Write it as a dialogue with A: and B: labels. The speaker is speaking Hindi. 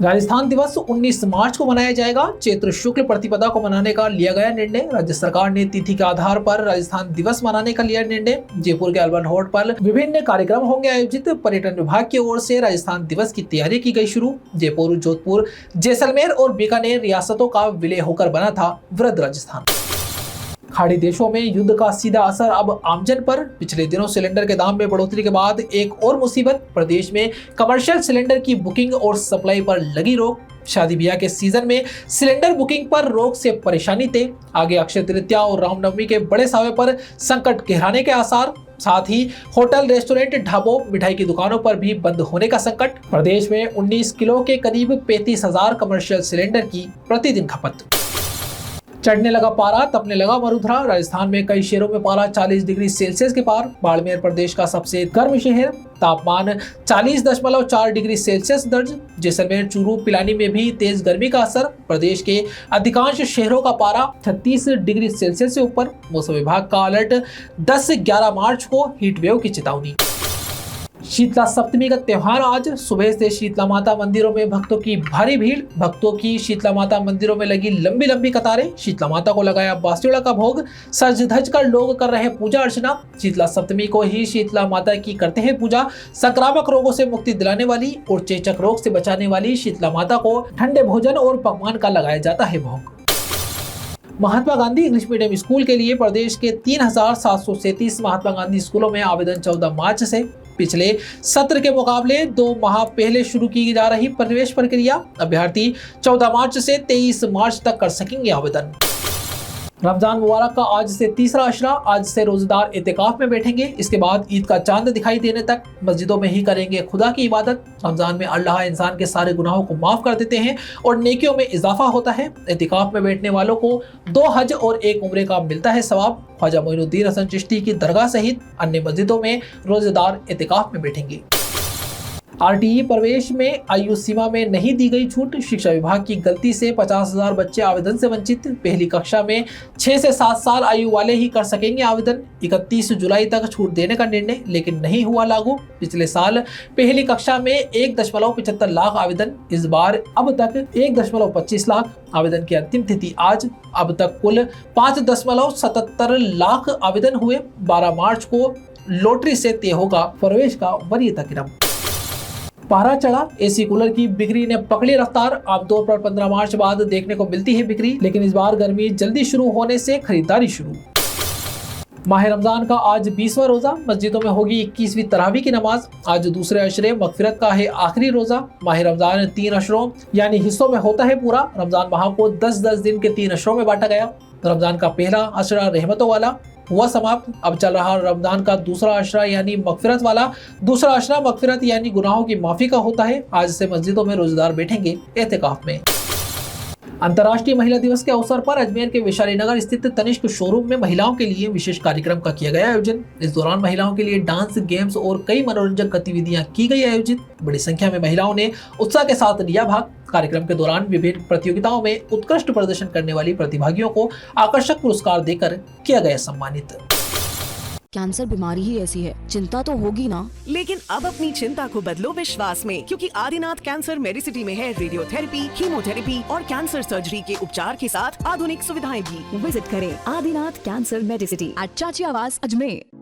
A: राजस्थान दिवस 19 मार्च को मनाया जाएगा। चैत्र शुक्ल प्रतिपदा को मनाने का लिया गया निर्णय। राज्य सरकार ने तिथि के आधार पर राजस्थान दिवस मनाने का लिया निर्णय। जयपुर के अल्बर्ट हॉल पर विभिन्न कार्यक्रम होंगे आयोजित। पर्यटन विभाग की ओर से राजस्थान दिवस की तैयारी की गई शुरू। जयपुर, जोधपुर, जैसलमेर और बीकानेर रियासतों का विलय होकर बना था वृहद राजस्थान। खाड़ी देशों में युद्ध का सीधा असर अब आमजन पर। पिछले दिनों सिलेंडर के दाम में बढ़ोतरी के बाद एक और मुसीबत। प्रदेश में कमर्शियल सिलेंडर की बुकिंग और सप्लाई पर लगी रोक। शादी ब्याह के सीजन में सिलेंडर बुकिंग पर रोक से परेशानी थे। आगे अक्षय तृतीया और रामनवमी के बड़े सावे पर संकट गहराने के आसार। साथ ही होटल, रेस्टोरेंट, ढाबों, मिठाई की दुकानों पर भी बंद होने का संकट। प्रदेश में 19 किलो के करीब 35,000 कमर्शियल सिलेंडर की प्रतिदिन खपत। चढ़ने लगा पारा, तपने लगा मरुधरा। राजस्थान में कई शहरों में पारा 40 डिग्री सेल्सियस के पार। बाड़मेर प्रदेश का सबसे गर्म शहर, तापमान 40.4 डिग्री सेल्सियस दर्ज। जैसलमेर, चूरू, पिलानी में भी तेज गर्मी का असर। प्रदेश के अधिकांश शहरों का पारा 36 डिग्री सेल्सियस से ऊपर। मौसम विभाग का अलर्ट। 10-11 मार्च को हीट वेव की चेतावनी। शीतला सप्तमी का त्योहार आज। सुबह से शीतला माता मंदिरों में भक्तों की भारी भीड़। भक्तों की शीतला माता मंदिरों में लगी लंबी लंबी कतारें। शीतला माता को लगाया बांसुड़ा का भोग। सज धज कर लोग कर रहे पूजा अर्चना। शीतला सप्तमी को ही शीतला माता की करते हैं पूजा। संक्रामक रोगों से मुक्ति दिलाने वाली और चेचक रोग से बचाने वाली शीतला माता को ठंडे भोजन और पकवान का लगाया जाता है भोग। Mahatma Gandhi English medium school के लिए प्रदेश के 3,737 महात्मा गांधी स्कूलों में आवेदन 14 मार्च से। पिछले सत्र के मुकाबले 2 माह पहले शुरू की जा रही प्रवेश प्रक्रिया। अभ्यर्थी 14 मार्च से 23 मार्च तक कर सकेंगे आवेदन। रमजान मुबारक का आज से तीसरा अशरा। आज से रोजेदार एतिकाफ में बैठेंगे। इसके बाद ईद का चांद दिखाई देने तक मस्जिदों में ही करेंगे खुदा की इबादत। रमजान में अल्लाह इंसान के सारे गुनाहों को माफ कर देते हैं और नेकियों में इजाफा होता है। एतिकाफ में बैठने वालों को 2 हज और 1 उम्रे का मिलता है सवाब। ख्वाजा मोइनुद्दीन हसन चिश्ती की दरगाह सहित अन्य मस्जिदों में रोजेदार एतिकाफ में बैठेंगे। आरटीई प्रवेश में आयु सीमा में नहीं दी गई छूट। शिक्षा विभाग की गलती से 50,000 बच्चे आवेदन से वंचित। पहली कक्षा में 6 से 7 साल आयु वाले ही कर सकेंगे आवेदन। 31 जुलाई तक छूट देने का निर्णय लेकिन नहीं हुआ लागू। पिछले साल पहली कक्षा में 1.75 लाख आवेदन। इस बार अब तक 1.25 लाख। आवेदन की अंतिम तिथि आज। अब तक कुल 5.77 लाख आवेदन हुए। 12 मार्च को लॉटरी से तय होगा प्रवेश का वरीयता क्रम। पारा चढ़ा, एसी कूलर की बिक्री ने पकड़ी रफ्तार। आमतौर पर 15 मार्च बाद देखने को मिलती है बिक्री, लेकिन इस बार गर्मी जल्दी शुरू होने से खरीदारी शुरू। माह रमजान का आज 20वां रोजा। मस्जिदों में होगी 21वीं तरावी की नमाज। आज दूसरे अशरे मगफिरत का है आखिरी रोजा। माह रमजान 3 अशरों यानी हिस्सों में होता है पूरा। रमजान माह को 10-10 दिन के 3 अशरों में बांटा गया। रमजान का पहला अशरा रहमतों वाला हुआ समाप्त। अब चल रहा रमजान का दूसरा अशरा यानी मगफिरत वाला। दूसरा अशरा मगफिरत यानी गुनाहों की माफी का होता है। आज से मस्जिदों में रोजेदार बैठेंगे एहतिकाफ में। अंतर्राष्ट्रीय महिला दिवस के अवसर पर अजमेर के वैशाली नगर स्थित तनिष्क शोरूम में महिलाओं के लिए विशेष कार्यक्रम का किया गया आयोजन। इस दौरान महिलाओं के लिए डांस, गेम्स और कई मनोरंजक गतिविधियां की गई आयोजित। बड़ी संख्या में महिलाओं ने उत्साह के साथ लिया भाग। कार्यक्रम के दौरान विभिन्न प्रतियोगिताओं में उत्कृष्ट प्रदर्शन करने वाली प्रतिभागियों को आकर्षक पुरस्कार देकर किया गया सम्मानित।
B: कैंसर बीमारी ही ऐसी है, चिंता तो होगी ना।
C: लेकिन अब अपनी चिंता को बदलो विश्वास में, क्योंकि आदिनाथ कैंसर मेडिसिटी में है रेडियोथेरेपी, कीमोथेरेपी और कैंसर सर्जरी के उपचार के साथ आधुनिक सुविधाएं भी।
B: विजिट करें आदिनाथ कैंसर मेडिसिटी एट चाची आवास अजमेर।